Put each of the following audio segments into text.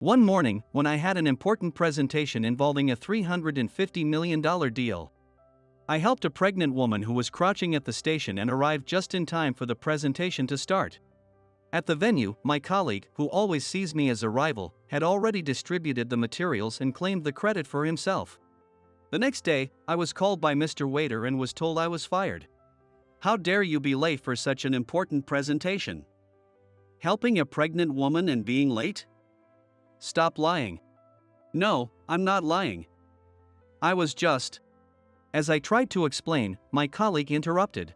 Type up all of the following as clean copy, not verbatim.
One morning, when I had an important presentation involving a $350 million deal, I helped a pregnant woman who was crouching at the station and arrived just in time for the presentation to start. At the venue, my colleague, who always sees me as a rival, had already distributed the materials and claimed the credit for himself. The next day, I was called by Mr. Waiter and was told I was fired. How dare you be late for such an important presentation? Helping a pregnant woman and being late? Stop lying. No, I'm not lying. I was just. As I tried to explain, my colleague interrupted.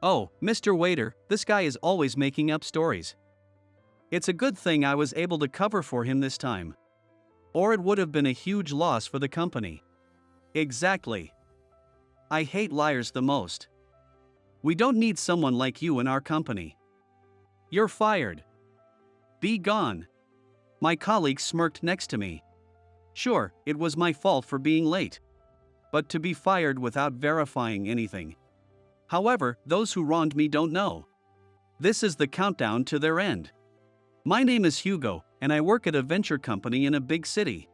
Oh, Mr. Waiter, this guy is always making up stories. It's a good thing I was able to cover for him this time. Or it would have been a huge loss for the company. Exactly. I hate liars the most. We don't need someone like you in our company. You're fired. Be gone. My colleague smirked next to me. Sure, it was my fault for being late. But to be fired without verifying anything. However, those who wronged me don't know. This is the countdown to their end. My name is Hugo, and I work at a venture company in a big city.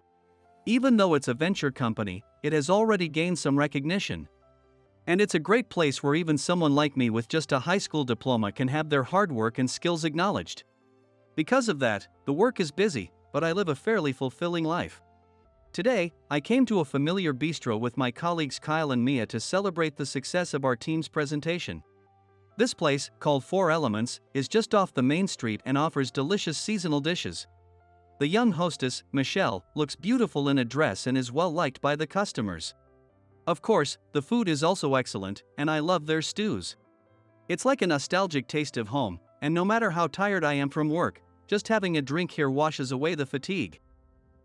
Even though it's a venture company, it has already gained some recognition. And it's a great place where even someone like me with just a high school diploma can have their hard work and skills acknowledged. Because of that, the work is busy, but I live a fairly fulfilling life. Today, I came to a familiar bistro with my colleagues Kyle and Mia to celebrate the success of our team's presentation. This place, called Four Elements, is just off the main street and offers delicious seasonal dishes. The young hostess, Michelle, looks beautiful in a dress and is well liked by the customers. Of course, the food is also excellent, and I love their stews. It's like a nostalgic taste of home, and no matter how tired I am from work, just having a drink here washes away the fatigue.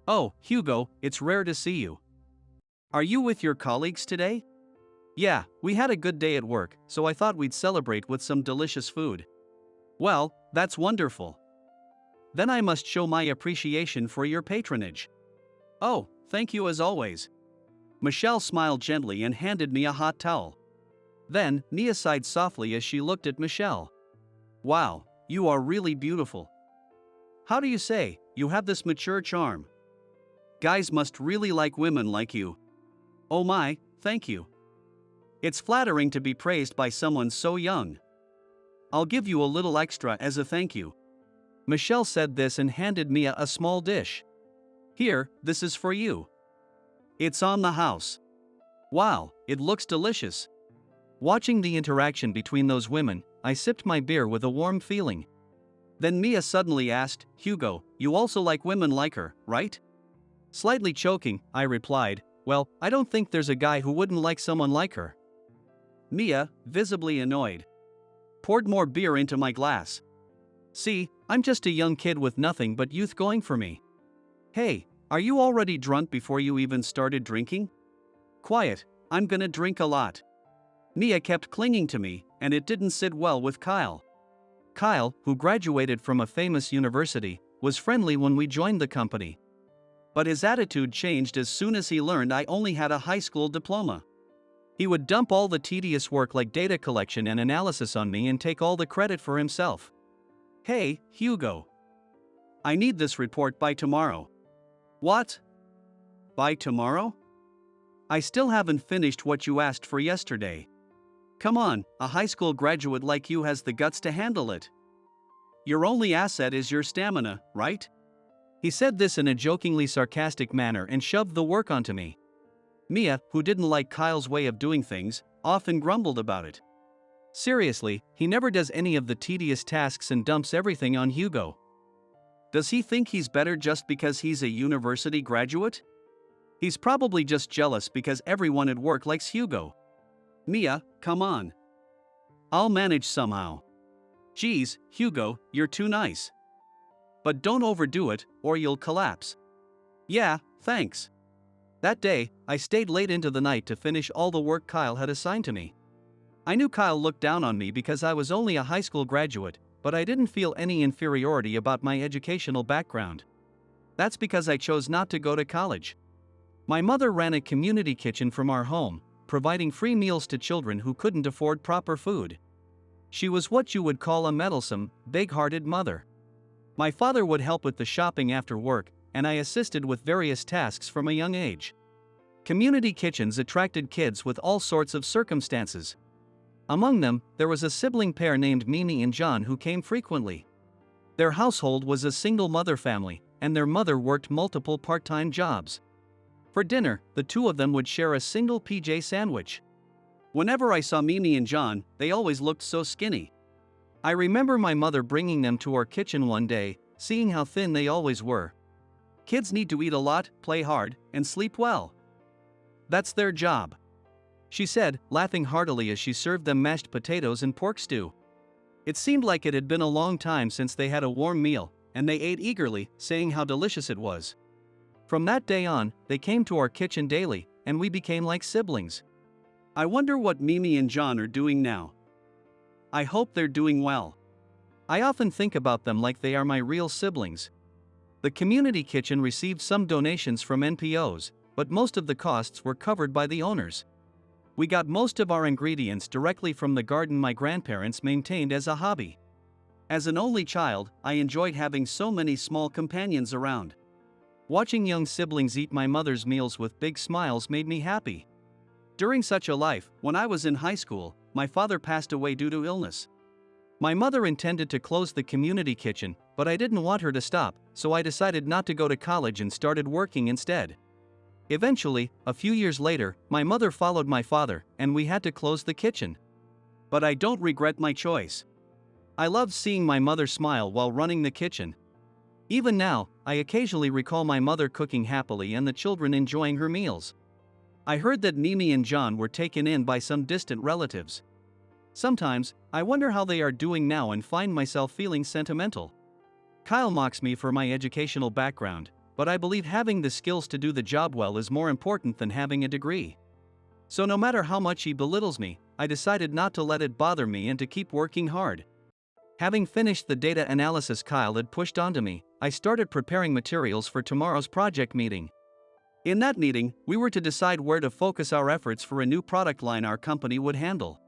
Oh, Hugo, it's rare to see you. Are you with your colleagues today? Yeah, we had a good day at work, so I thought we'd celebrate with some delicious food. Well, that's wonderful. Then I must show my appreciation for your patronage. Oh, thank you as always. Michelle smiled gently and handed me a hot towel. Then, Mia sighed softly as she looked at Michelle. Wow, you are really beautiful. How do you say, you have this mature charm? Guys must really like women like you. Oh my, thank you. It's flattering to be praised by someone so young. I'll give you a little extra as a thank you. Michelle said this and handed Mia a small dish. Here, this is for you. It's on the house. Wow, it looks delicious. Watching the interaction between those women, I sipped my beer with a warm feeling. Then Mia suddenly asked, Hugo, you also like women like her, right? Slightly choking, I replied, well, I don't think there's a guy who wouldn't like someone like her. Mia, visibly annoyed, poured more beer into my glass. See, I'm just a young kid with nothing but youth going for me. Hey, are you already drunk before you even started drinking? Quiet, I'm gonna drink a lot. Mia kept clinging to me, and it didn't sit well with Kyle. Kyle, who graduated from a famous university, was friendly when we joined the company. But his attitude changed as soon as he learned I only had a high school diploma. He would dump all the tedious work like data collection and analysis on me and take all the credit for himself. Hey, Hugo. I need this report by tomorrow. What? By tomorrow? I still haven't finished what you asked for yesterday. Come on, a high school graduate like you has the guts to handle it. Your only asset is your stamina, right? He said this in a jokingly sarcastic manner and shoved the work onto me. Mia, who didn't like Kyle's way of doing things, often grumbled about it. Seriously, he never does any of the tedious tasks and dumps everything on Hugo. Does he think he's better just because he's a university graduate? He's probably just jealous because everyone at work likes Hugo. Mia, come on. I'll manage somehow. Geez, Hugo, you're too nice. But don't overdo it, or you'll collapse. Yeah, thanks. That day, I stayed late into the night to finish all the work Kyle had assigned to me. I knew Kyle looked down on me because I was only a high school graduate, but I didn't feel any inferiority about my educational background. That's because I chose not to go to college. My mother ran a community kitchen from our home, providing free meals to children who couldn't afford proper food. She was what you would call a meddlesome, big-hearted mother. My father would help with the shopping after work, and I assisted with various tasks from a young age. Community kitchens attracted kids with all sorts of circumstances. Among them, there was a sibling pair named Mimi and John who came frequently. Their household was a single-mother family, and their mother worked multiple part-time jobs. For dinner, the two of them would share a single PJ sandwich. Whenever I saw Mimi and John, they always looked so skinny. I remember my mother bringing them to our kitchen one day, seeing how thin they always were. Kids need to eat a lot, play hard, and sleep well. That's their job, she said, laughing heartily as she served them mashed potatoes and pork stew. It seemed like it had been a long time since they had a warm meal, and they ate eagerly, saying how delicious it was. From that day on, they came to our kitchen daily, and we became like siblings. I wonder what Mimi and John are doing now. I hope they're doing well. I often think about them like they are my real siblings. The community kitchen received some donations from NPOs, but most of the costs were covered by the owners. We got most of our ingredients directly from the garden my grandparents maintained as a hobby. As an only child, I enjoyed having so many small companions around. Watching young siblings eat my mother's meals with big smiles made me happy. During such a life, when I was in high school, my father passed away due to illness. My mother intended to close the community kitchen, but I didn't want her to stop, so I decided not to go to college and started working instead. Eventually, a few years later, my mother followed my father, and we had to close the kitchen. But I don't regret my choice. I loved seeing my mother smile while running the kitchen. Even now, I occasionally recall my mother cooking happily and the children enjoying her meals. I heard that Mimi and John were taken in by some distant relatives. Sometimes, I wonder how they are doing now and find myself feeling sentimental. Kyle mocks me for my educational background, but I believe having the skills to do the job well is more important than having a degree. So no matter how much he belittles me, I decided not to let it bother me and to keep working hard. Having finished the data analysis Kyle had pushed onto me, I started preparing materials for tomorrow's project meeting. In that meeting, we were to decide where to focus our efforts for a new product line our company would handle.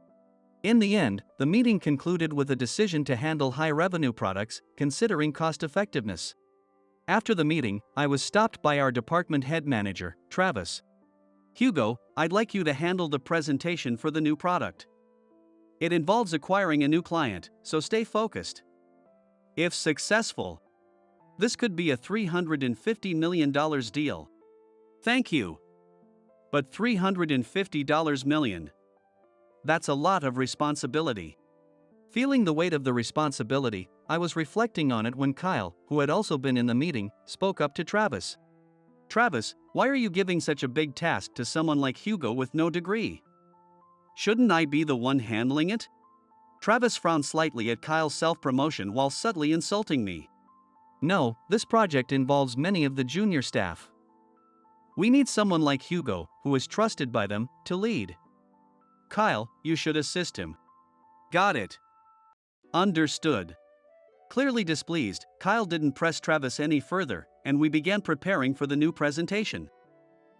In the end, the meeting concluded with a decision to handle high-revenue products, considering cost-effectiveness. After the meeting, I was stopped by our department head manager, Travis. "Hugo, I'd like you to handle the presentation for the new product. It involves acquiring a new client, so stay focused. If successful, this could be a $350 million deal." "Thank you. But $350 million. That's a lot of responsibility." Feeling the weight of the responsibility, I was reflecting on it when Kyle, who had also been in the meeting, spoke up to Travis. "Travis, why are you giving such a big task to someone like Hugo with no degree? Shouldn't I be the one handling it?" Travis frowned slightly at Kyle's self-promotion while subtly insulting me. "No, this project involves many of the junior staff. We need someone like Hugo, who is trusted by them, to lead. Kyle, you should assist him." "Got it. Understood." Clearly displeased, Kyle didn't press Travis any further, and we began preparing for the new presentation.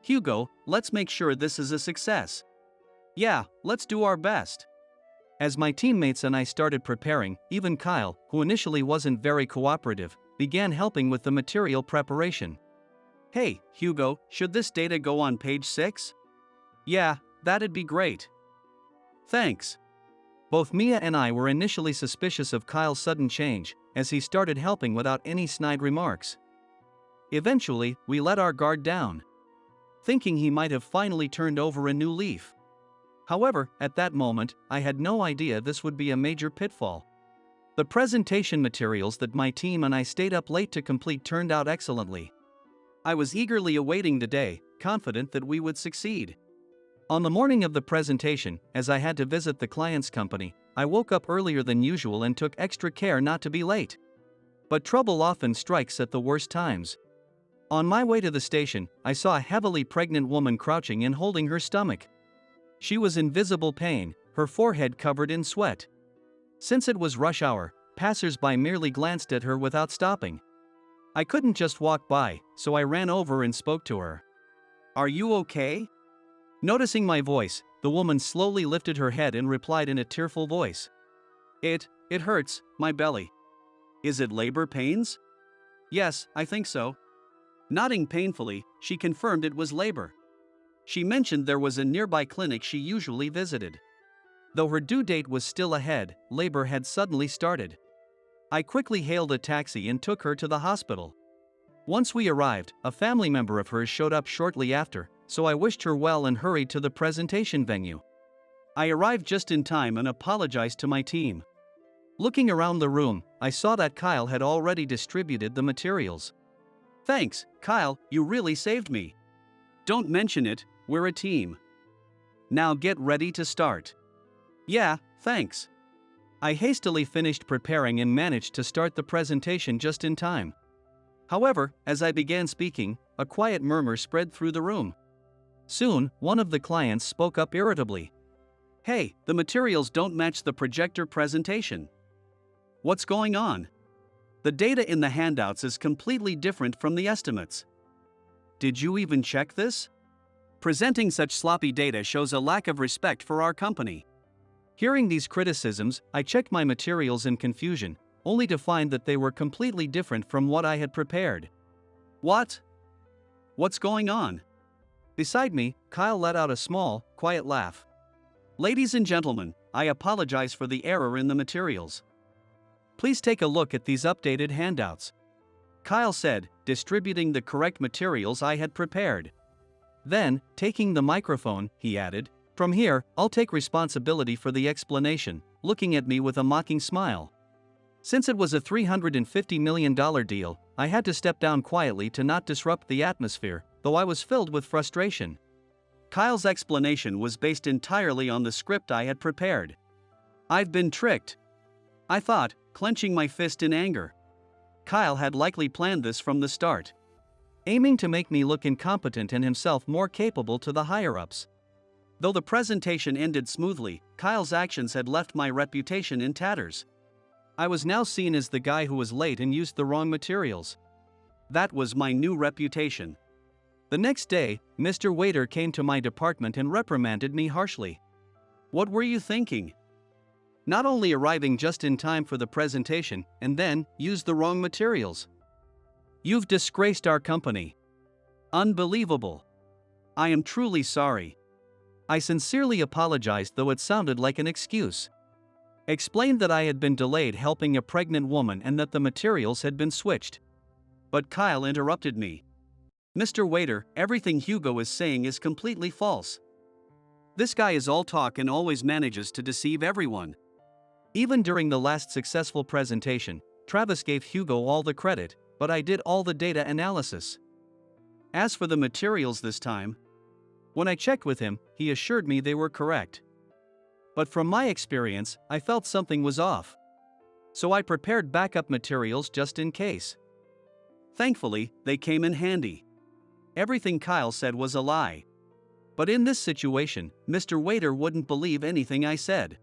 "Hugo, let's make sure this is a success." "Yeah, let's do our best." As my teammates and I started preparing, even Kyle, who initially wasn't very cooperative, began helping with the material preparation. "Hey, Hugo, should this data go on page 6? "Yeah, that'd be great." "Thanks." Both Mia and I were initially suspicious of Kyle's sudden change, as he started helping without any snide remarks. Eventually, we let our guard down, thinking he might have finally turned over a new leaf. However, at that moment, I had no idea this would be a major pitfall. The presentation materials that my team and I stayed up late to complete turned out excellently. I was eagerly awaiting the day, confident that we would succeed. On the morning of the presentation, as I had to visit the client's company, I woke up earlier than usual and took extra care not to be late. But trouble often strikes at the worst times. On my way to the station, I saw a heavily pregnant woman crouching and holding her stomach. She was in visible pain, her forehead covered in sweat. Since it was rush hour, passers-by merely glanced at her without stopping. I couldn't just walk by, so I ran over and spoke to her. "Are you okay?" Noticing my voice, the woman slowly lifted her head and replied in a tearful voice. It hurts, my belly." "Is it labor pains?" "Yes, I think so." Nodding painfully, she confirmed it was labor. She mentioned there was a nearby clinic she usually visited. Though her due date was still ahead, labor had suddenly started. I quickly hailed a taxi and took her to the hospital. Once we arrived, a family member of hers showed up shortly after, so I wished her well and hurried to the presentation venue. I arrived just in time and apologized to my team. Looking around the room, I saw that Kyle had already distributed the materials. Thanks, Kyle, you really saved me. Don't mention it, we're a team. Now get ready to start. Yeah, thanks. I hastily finished preparing and managed to start the presentation just in time. However, as I began speaking, a quiet murmur spread through the room. Soon, one of the clients spoke up irritably. Hey, the materials don't match the projector presentation. What's going on? The data in the handouts is completely different from the estimates. Did you even check this? Presenting such sloppy data shows a lack of respect for our company. Hearing these criticisms, I checked my materials in confusion, only to find that they were completely different from what I had prepared. What? What's going on? Beside me, Kyle let out a small, quiet laugh. Ladies and gentlemen, I apologize for the error in the materials. Please take a look at these updated handouts. Kyle said, distributing the correct materials I had prepared. Then, taking the microphone, he added, from here, I'll take responsibility for the explanation, looking at me with a mocking smile. Since it was a $350 million deal, I had to step down quietly to not disrupt the atmosphere, though I was filled with frustration. Kyle's explanation was based entirely on the script I had prepared. I've been tricked, I thought, clenching my fist in anger. Kyle had likely planned this from the start, aiming to make me look incompetent and himself more capable to the higher-ups. Though the presentation ended smoothly, Kyle's actions had left my reputation in tatters. I was now seen as the guy who was late and used the wrong materials. That was my new reputation. The next day, Mr. Waiter came to my department and reprimanded me harshly. What were you thinking? Not only arriving just in time for the presentation, and then used the wrong materials. You've disgraced our company. Unbelievable. I am truly sorry. I sincerely apologized, though it sounded like an excuse. Explained that I had been delayed helping a pregnant woman and that the materials had been switched. But Kyle interrupted me. Mr. Waiter, everything Hugo is saying is completely false. This guy is all talk and always manages to deceive everyone. Even during the last successful presentation, Travis gave Hugo all the credit, but I did all the data analysis. As for the materials this time, when I checked with him, he assured me they were correct. But from my experience, I felt something was off. So I prepared backup materials just in case. Thankfully, they came in handy. Everything Kyle said was a lie. But in this situation, Mr. Waiter wouldn't believe anything I said.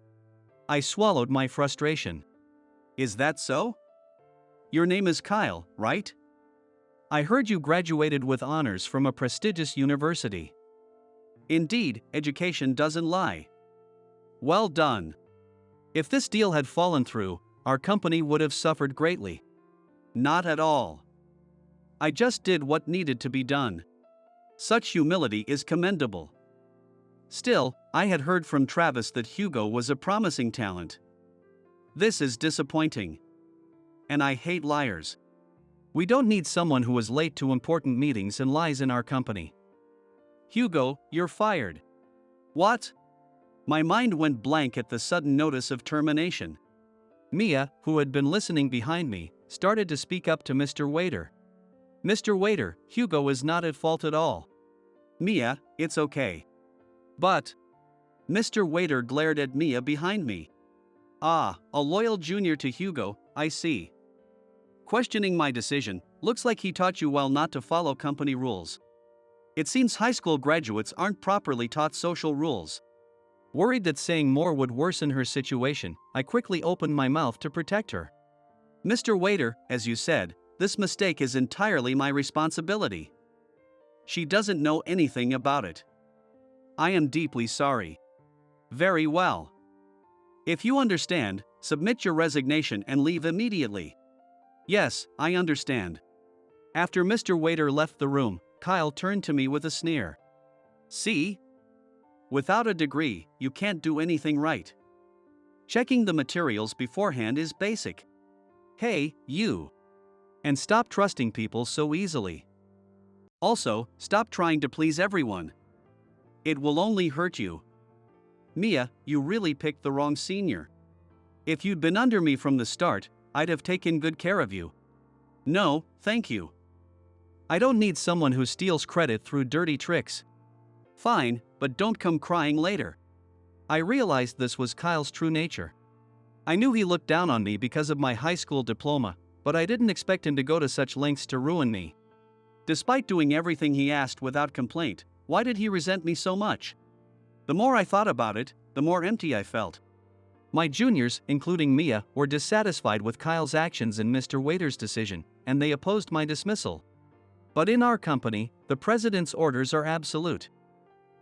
I swallowed my frustration. Is that so? Your name is Kyle, right? I heard you graduated with honors from a prestigious university. Indeed, education doesn't lie. Well done. If this deal had fallen through, our company would have suffered greatly. Not at all. I just did what needed to be done. Such humility is commendable. Still, I had heard from Travis that Hugo was a promising talent. This is disappointing. And I hate liars. We don't need someone who is late to important meetings and lies in our company. Hugo, you're fired. What? My mind went blank at the sudden notice of termination. Mia, who had been listening behind me, started to speak up to Mr. Waiter. Mr. Waiter, Hugo is not at fault at all. Mia, it's okay. But... Mr. Waiter glared at Mia behind me. Ah, a loyal junior to Hugo, I see. Questioning my decision, looks like he taught you well not to follow company rules. It seems high school graduates aren't properly taught social rules. Worried that saying more would worsen her situation, I quickly opened my mouth to protect her. Mr. Waiter, as you said, this mistake is entirely my responsibility. She doesn't know anything about it. I am deeply sorry. Very well. If you understand, submit your resignation and leave immediately. Yes, I understand. After Mr. Waiter left the room, Kyle turned to me with a sneer. See? Without a degree, you can't do anything right. Checking the materials beforehand is basic. Hey, you. And stop trusting people so easily. Also, stop trying to please everyone. It will only hurt you. Mia, you really picked the wrong senior. If you'd been under me from the start, I'd have taken good care of you. No, thank you. I don't need someone who steals credit through dirty tricks. Fine, but don't come crying later. I realized this was Kyle's true nature. I knew he looked down on me because of my high school diploma, but I didn't expect him to go to such lengths to ruin me. Despite doing everything he asked without complaint, why did he resent me so much? The more I thought about it, the more empty I felt. My juniors, including Mia, were dissatisfied with Kyle's actions and Mr. Waiter's decision, and they opposed my dismissal. But in our company, the president's orders are absolute.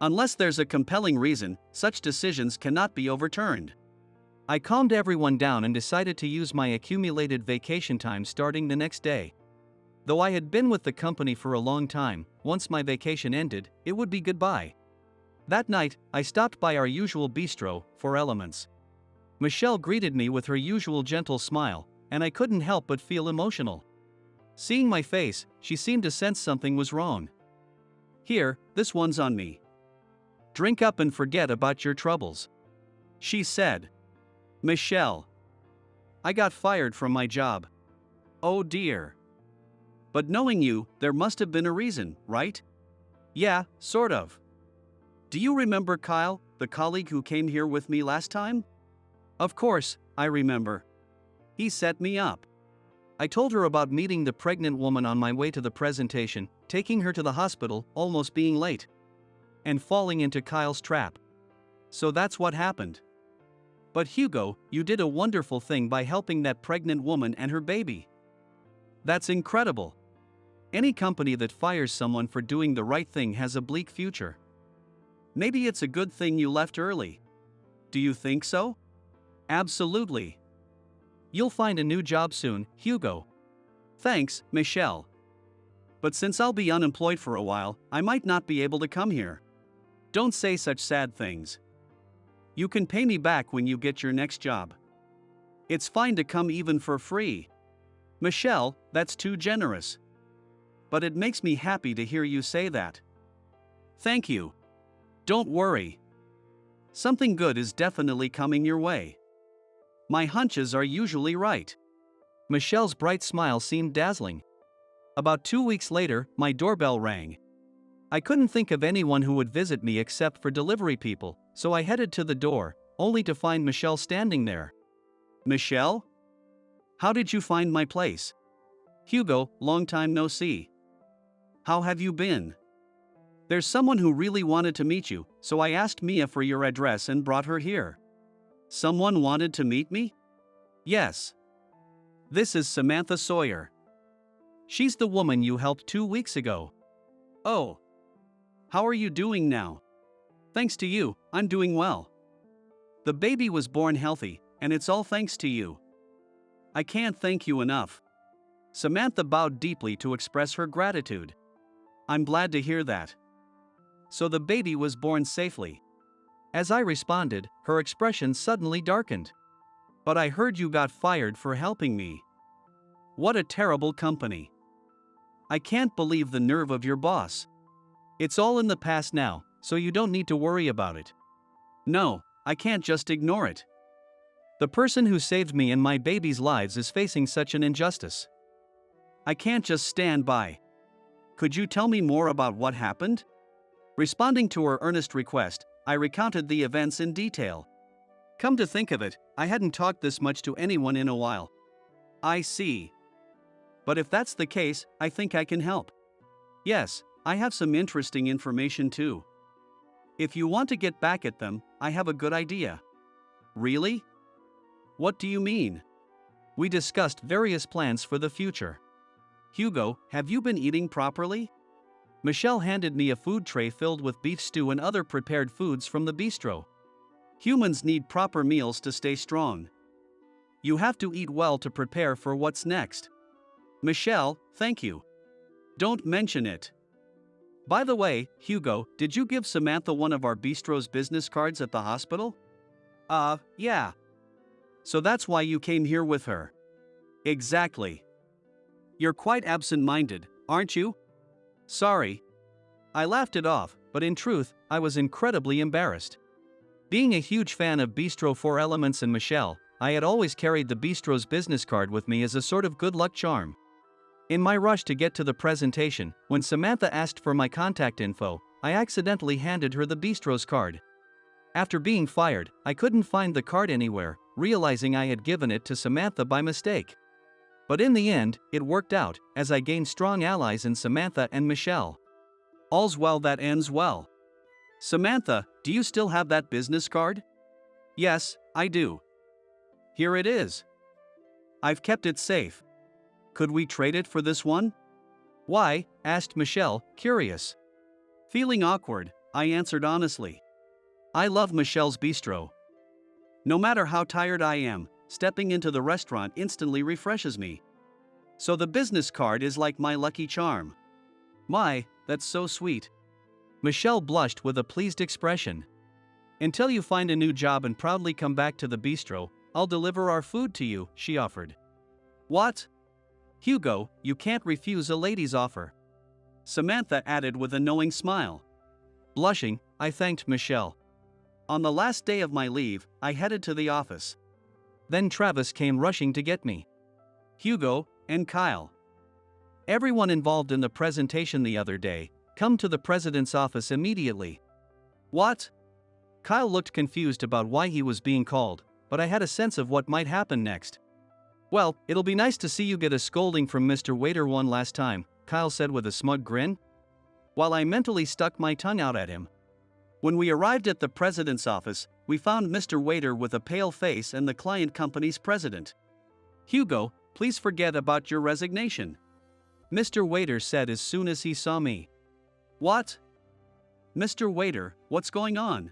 Unless there's a compelling reason, such decisions cannot be overturned. I calmed everyone down and decided to use my accumulated vacation time starting the next day. Though I had been with the company for a long time, once my vacation ended, it would be goodbye. That night, I stopped by our usual bistro, for Elements. Michelle greeted me with her usual gentle smile, and I couldn't help but feel emotional. Seeing my face, she seemed to sense something was wrong. Here, this one's on me. Drink up and forget about your troubles, she said. Michelle. I got fired from my job. Oh dear. But knowing you, there must have been a reason, right? Yeah, sort of. Do you remember Kyle, the colleague who came here with me last time? Of course, I remember. He set me up. I told her about meeting the pregnant woman on my way to the presentation, taking her to the hospital, almost being late, and falling into Kyle's trap. So that's what happened. But Hugo, you did a wonderful thing by helping that pregnant woman and her baby. That's incredible. Any company that fires someone for doing the right thing has a bleak future. Maybe it's a good thing you left early. Do you think so? Absolutely. You'll find a new job soon, Hugo. Thanks, Michelle. But since I'll be unemployed for a while, I might not be able to come here. Don't say such sad things. You can pay me back when you get your next job. It's fine to come even for free. Michelle, that's too generous. But it makes me happy to hear you say that. Thank you. Don't worry. Something good is definitely coming your way. My hunches are usually right. Michelle's bright smile seemed dazzling. About 2 weeks later, my doorbell rang. I couldn't think of anyone who would visit me except for delivery people, so I headed to the door, only to find Michelle standing there. Michelle? How did you find my place? Hugo, long time no see. How have you been? There's someone who really wanted to meet you, so I asked Mia for your address and brought her here. Someone wanted to meet me? Yes. This is Samantha Sawyer. She's the woman you helped 2 weeks ago. Oh. How are you doing now? Thanks to you, I'm doing well. The baby was born healthy, and it's all thanks to you. I can't thank you enough. Samantha bowed deeply to express her gratitude. I'm glad to hear that. So the baby was born safely. As I responded, her expression suddenly darkened. But I heard you got fired for helping me. What a terrible company. I can't believe the nerve of your boss. It's all in the past now, so you don't need to worry about it. No, I can't just ignore it. The person who saved me and my baby's lives is facing such an injustice. I can't just stand by. Could you tell me more about what happened? Responding to her earnest request, I recounted the events in detail. Come to think of it, I hadn't talked this much to anyone in a while. I see. But if that's the case, I think I can help. Yes, I have some interesting information too. If you want to get back at them, I have a good idea. Really? What do you mean? We discussed various plans for the future. Hugo, have you been eating properly? Michelle handed me a food tray filled with beef stew and other prepared foods from the bistro. Humans need proper meals to stay strong. You have to eat well to prepare for what's next. Michelle, thank you. Don't mention it. By the way, Hugo, did you give Samantha one of our bistro's business cards at the hospital? Yeah. So that's why you came here with her. Exactly. You're quite absent-minded, aren't you? Sorry. I laughed it off, but in truth, I was incredibly embarrassed. Being a huge fan of Bistro 4 Elements and Michelle, I had always carried the bistro's business card with me as a sort of good luck charm. In my rush to get to the presentation, when Samantha asked for my contact info, I accidentally handed her the bistro's card. After being fired, I couldn't find the card anywhere, realizing I had given it to Samantha by mistake. But in the end, it worked out, as I gained strong allies in Samantha and Michelle. All's well that ends well. Samantha, do you still have that business card? Yes, I do. Here it is. I've kept it safe. Could we trade it for this one? Why? Asked Michelle, curious. Feeling awkward, I answered honestly. I love Michelle's Bistro. No matter how tired I am, stepping into the restaurant instantly refreshes me. So the business card is like my lucky charm. My, that's so sweet. Michelle blushed with a pleased expression. Until you find a new job and proudly come back to the bistro, I'll deliver our food to you, she offered. What? Hugo, you can't refuse a lady's offer. Samantha added with a knowing smile. Blushing, I thanked Michelle. On the last day of my leave, I headed to the office. Then Travis came rushing to get me. Hugo, and Kyle. Everyone involved in the presentation the other day, come to the president's office immediately. What? Kyle looked confused about why he was being called, but I had a sense of what might happen next. Well, it'll be nice to see you get a scolding from Mr. Waiter one last time, Kyle said with a smug grin. While I mentally stuck my tongue out at him. When we arrived at the president's office, we found Mr. Waiter with a pale face and the client company's president. Hugo, please forget about your resignation. Mr. Waiter said as soon as he saw me. What? Mr. Waiter, what's going on?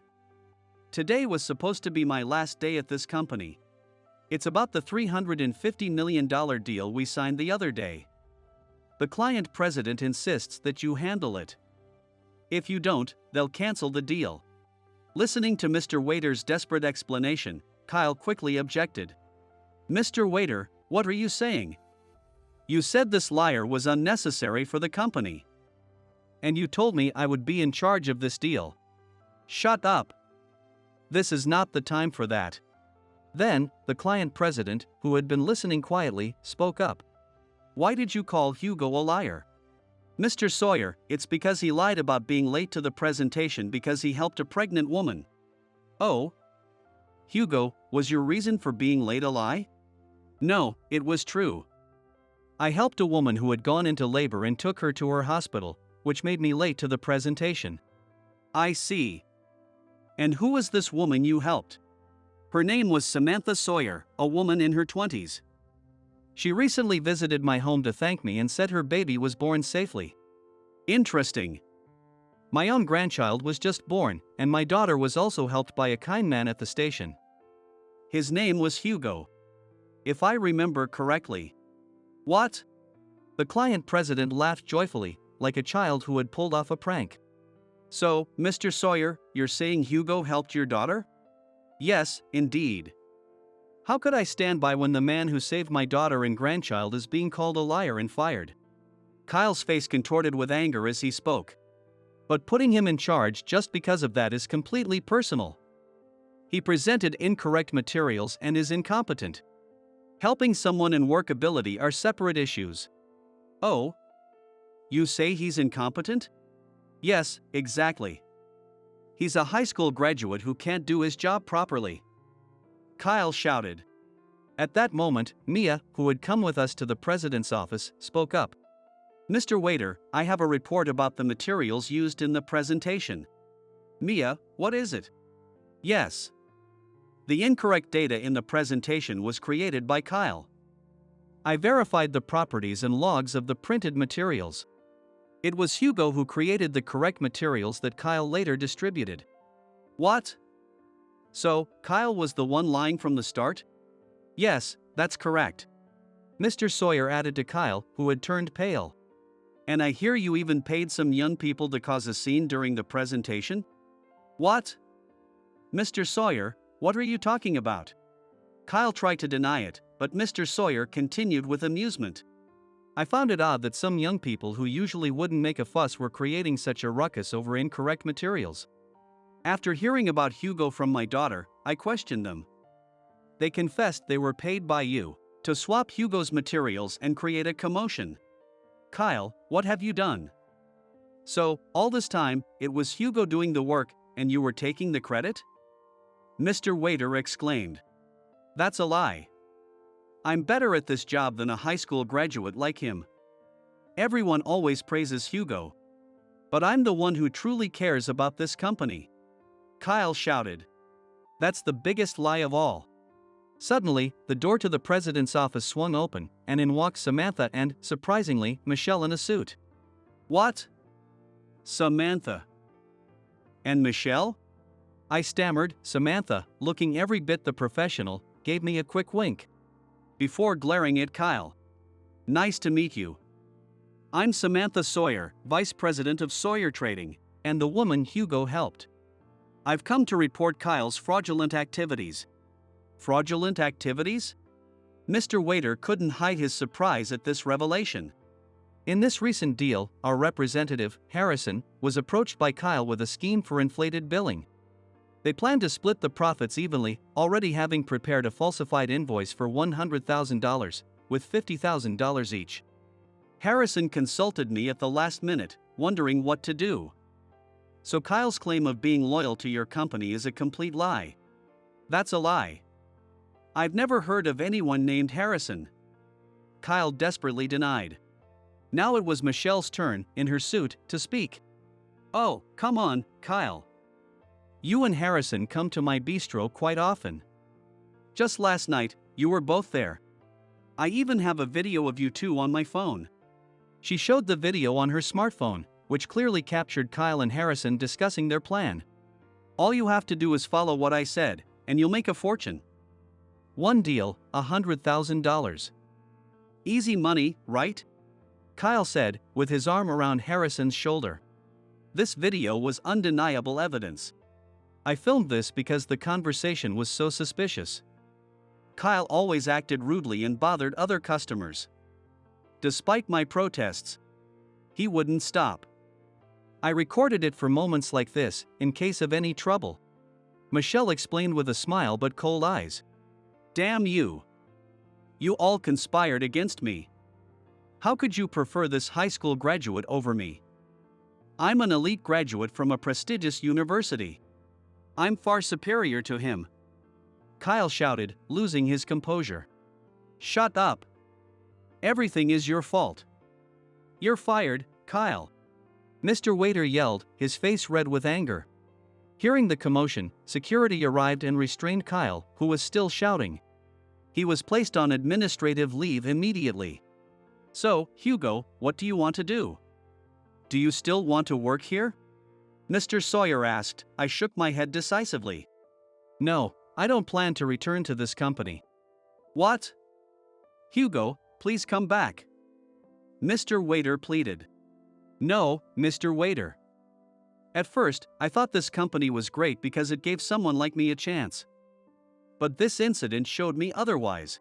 Today was supposed to be my last day at this company. It's about the $350 million deal we signed the other day. The client president insists that you handle it. If you don't, they'll cancel the deal. Listening to Mr. Waiter's desperate explanation, Kyle quickly objected. Mr. Waiter, what are you saying? You said this liar was unnecessary for the company. And you told me I would be in charge of this deal. Shut up. This is not the time for that. Then, the client president, who had been listening quietly, spoke up. Why did you call Hugo a liar? Mr. Sawyer, it's because he lied about being late to the presentation because he helped a pregnant woman. Oh? Hugo, was your reason for being late a lie? No, it was true. I helped a woman who had gone into labor and took her to her hospital, which made me late to the presentation. I see. And who was this woman you helped? Her name was Samantha Sawyer, a woman in her 20s. She recently visited my home to thank me and said her baby was born safely. Interesting. My own grandchild was just born, and my daughter was also helped by a kind man at the station. His name was Hugo. If I remember correctly. What? The client president laughed joyfully, like a child who had pulled off a prank. So, Mr. Sawyer, you're saying Hugo helped your daughter? Yes, indeed. How could I stand by when the man who saved my daughter and grandchild is being called a liar and fired? Kyle's face contorted with anger as he spoke. But putting him in charge just because of that is completely personal. He presented incorrect materials and is incompetent. Helping someone and workability are separate issues. Oh? You say he's incompetent? Yes, exactly. He's a high school graduate who can't do his job properly. Kyle shouted. At that moment, Mia, who had come with us to the president's office, spoke up. Mr. Waiter, I have a report about the materials used in the presentation. Mia, what is it? Yes. The incorrect data in the presentation was created by Kyle. I verified the properties and logs of the printed materials. It was Hugo who created the correct materials that Kyle later distributed. What? So, Kyle was the one lying from the start? Yes, that's correct. Mr. Sawyer added to Kyle, who had turned pale. And I hear you even paid some young people to cause a scene during the presentation? What? Mr. Sawyer, what are you talking about? Kyle tried to deny it, but Mr. Sawyer continued with amusement. I found it odd that some young people who usually wouldn't make a fuss were creating such a ruckus over incorrect materials. After hearing about Hugo from my daughter, I questioned them. They confessed they were paid by you to swap Hugo's materials and create a commotion. Kyle, what have you done? So, all this time, it was Hugo doing the work, and you were taking the credit? Mr. Waiter exclaimed. That's a lie. I'm better at this job than a high school graduate like him. Everyone always praises Hugo. But I'm the one who truly cares about this company. Kyle shouted. That's the biggest lie of all. Suddenly, the door to the president's office swung open, and in walked Samantha and, surprisingly, Michelle in a suit. What? Samantha. And Michelle? I stammered. Samantha, looking every bit the professional, gave me a quick wink. Before glaring at Kyle. Nice to meet you. I'm Samantha Sawyer, Vice President of Sawyer Trading, and the woman Hugo helped. I've come to report Kyle's fraudulent activities. Fraudulent activities? Mr. Waiter couldn't hide his surprise at this revelation. In this recent deal, our representative, Harrison, was approached by Kyle with a scheme for inflated billing. They planned to split the profits evenly, already having prepared a falsified invoice for $100,000, with $50,000 each. Harrison consulted me at the last minute, wondering what to do. So Kyle's claim of being loyal to your company is a complete lie. That's a lie. I've never heard of anyone named Harrison. Kyle desperately denied. Now it was Michelle's turn, in her suit, to speak. Oh, come on, Kyle. You and Harrison come to my bistro quite often. Just last night, you were both there. I even have a video of you two on my phone. She showed the video on her smartphone, which clearly captured Kyle and Harrison discussing their plan. All you have to do is follow what I said, and you'll make a fortune. One deal, $100,000. Easy money, right? Kyle said, with his arm around Harrison's shoulder. This video was undeniable evidence. I filmed this because the conversation was so suspicious. Kyle always acted rudely and bothered other customers. Despite my protests, he wouldn't stop. I recorded it for moments like this, in case of any trouble. Michelle explained with a smile but cold eyes. Damn you. You all conspired against me. How could you prefer this high school graduate over me? I'm an elite graduate from a prestigious university. I'm far superior to him. Kyle shouted, losing his composure. Shut up. Everything is your fault. You're fired, Kyle. Mr. Waiter yelled, his face red with anger. Hearing the commotion, security arrived and restrained Kyle, who was still shouting. He was placed on administrative leave immediately. So, Hugo, what do you want to do? Do you still want to work here? Mr. Sawyer asked. I shook my head decisively. No, I don't plan to return to this company. What? Hugo, please come back. Mr. Waiter pleaded. No, Mr. Waiter. At first, I thought this company was great because it gave someone like me a chance. But this incident showed me otherwise.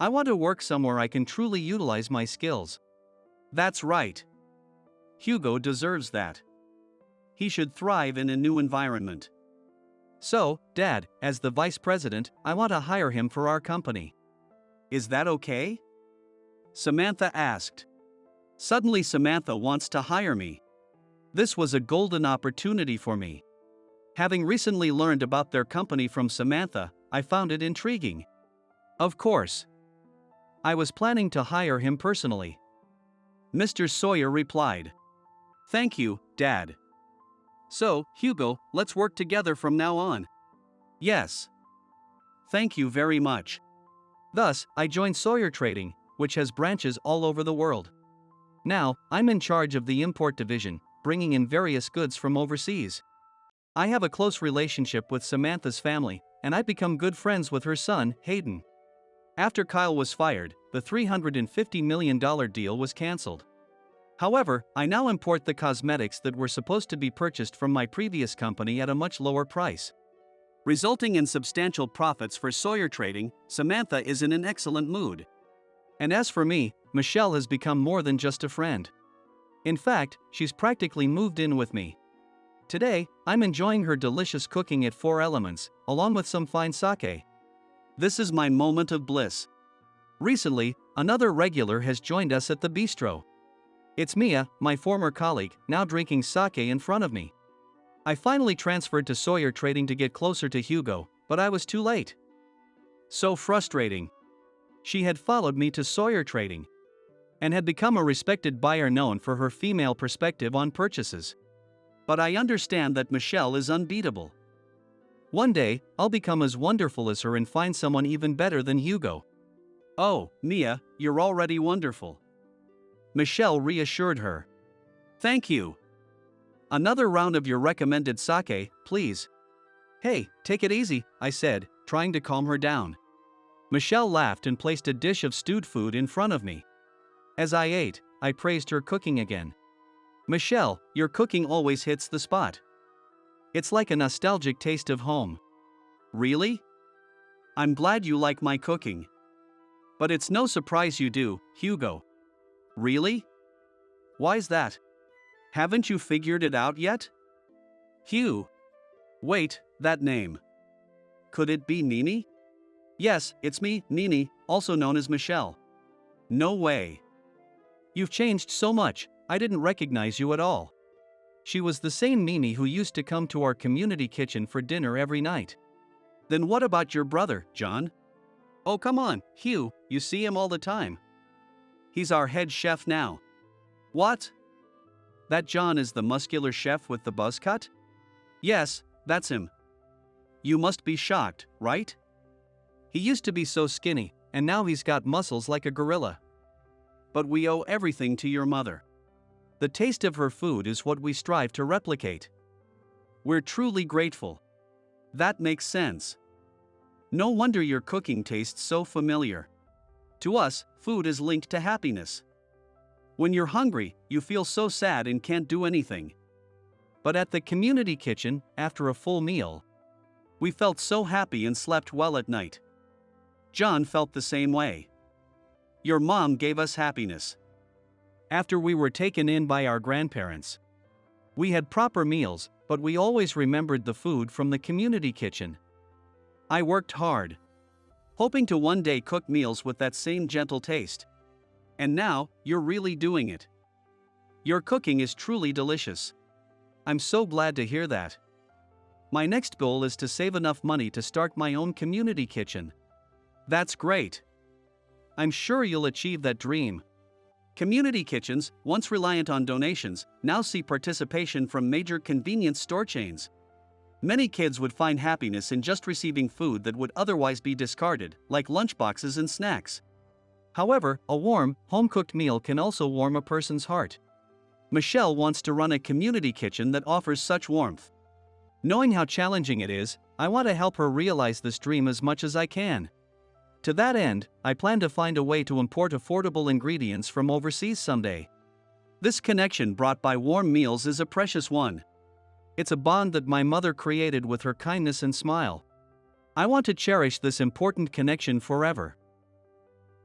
I want to work somewhere I can truly utilize my skills. That's right. Hugo deserves that. He should thrive in a new environment. So, Dad, as the vice president, I want to hire him for our company. Is that okay? Samantha asked. Suddenly Samantha wants to hire me. This was a golden opportunity for me. Having recently learned about their company from Samantha, I found it intriguing. Of course. I was planning to hire him personally. Mr. Sawyer replied. Thank you, Dad. So, Hugo, let's work together from now on. Yes. Thank you very much. Thus, I joined Sawyer Trading, which has branches all over the world. Now, I'm in charge of the import division, bringing in various goods from overseas. I have a close relationship with Samantha's family, and I've become good friends with her son, Hayden. After Kyle was fired, the $350 million deal was canceled. However, I now import the cosmetics that were supposed to be purchased from my previous company at a much lower price. Resulting in substantial profits for Sawyer Trading, Samantha is in an excellent mood. And as for me, Michelle has become more than just a friend. In fact, she's practically moved in with me. Today, I'm enjoying her delicious cooking at Four Elements, along with some fine sake. This is my moment of bliss. Recently, another regular has joined us at the bistro. It's Mia, my former colleague, now drinking sake in front of me. I finally transferred to Sawyer Trading to get closer to Hugo, but I was too late. So frustrating. She had followed me to Sawyer Trading and had become a respected buyer known for her female perspective on purchases. But I understand that Michelle is unbeatable. One day, I'll become as wonderful as her and find someone even better than Hugo. Oh, Mia, you're already wonderful. Michelle reassured her. Thank you. Another round of your recommended sake, please. Hey, take it easy, I said, trying to calm her down. Michelle laughed and placed a dish of stewed food in front of me. As I ate, I praised her cooking again. Michelle, your cooking always hits the spot. It's like a nostalgic taste of home. Really? I'm glad you like my cooking. But it's no surprise you do, Hugo. Really? Why's that? Haven't you figured it out yet? Hugh. Wait, that name. Could it be Nini? Yes, it's me, Nini, also known as Michelle. No way. You've changed so much, I didn't recognize you at all. She was the same Mimi who used to come to our community kitchen for dinner every night. Then what about your brother, John? Oh come on, Hugh, you see him all the time. He's our head chef now. What? That John is the muscular chef with the buzz cut? Yes, that's him. You must be shocked, right? He used to be so skinny, and now he's got muscles like a gorilla. But we owe everything to your mother. The taste of her food is what we strive to replicate. We're truly grateful. That makes sense. No wonder your cooking tastes so familiar. To us, food is linked to happiness. When you're hungry, you feel so sad and can't do anything. But at the community kitchen, after a full meal, we felt so happy and slept well at night. John felt the same way. Your mom gave us happiness. After we were taken in by our grandparents, we had proper meals, but we always remembered the food from the community kitchen. I worked hard, hoping to one day cook meals with that same gentle taste. And now, you're really doing it. Your cooking is truly delicious. I'm so glad to hear that. My next goal is to save enough money to start my own community kitchen. That's great. I'm sure you'll achieve that dream. Community kitchens, once reliant on donations, now see participation from major convenience store chains. Many kids would find happiness in just receiving food that would otherwise be discarded, like lunchboxes and snacks. However, a warm, home-cooked meal can also warm a person's heart. Michelle wants to run a community kitchen that offers such warmth. Knowing how challenging it is, I want to help her realize this dream as much as I can. To that end, I plan to find a way to import affordable ingredients from overseas someday. This connection brought by warm meals is a precious one. It's a bond that my mother created with her kindness and smile. I want to cherish this important connection forever.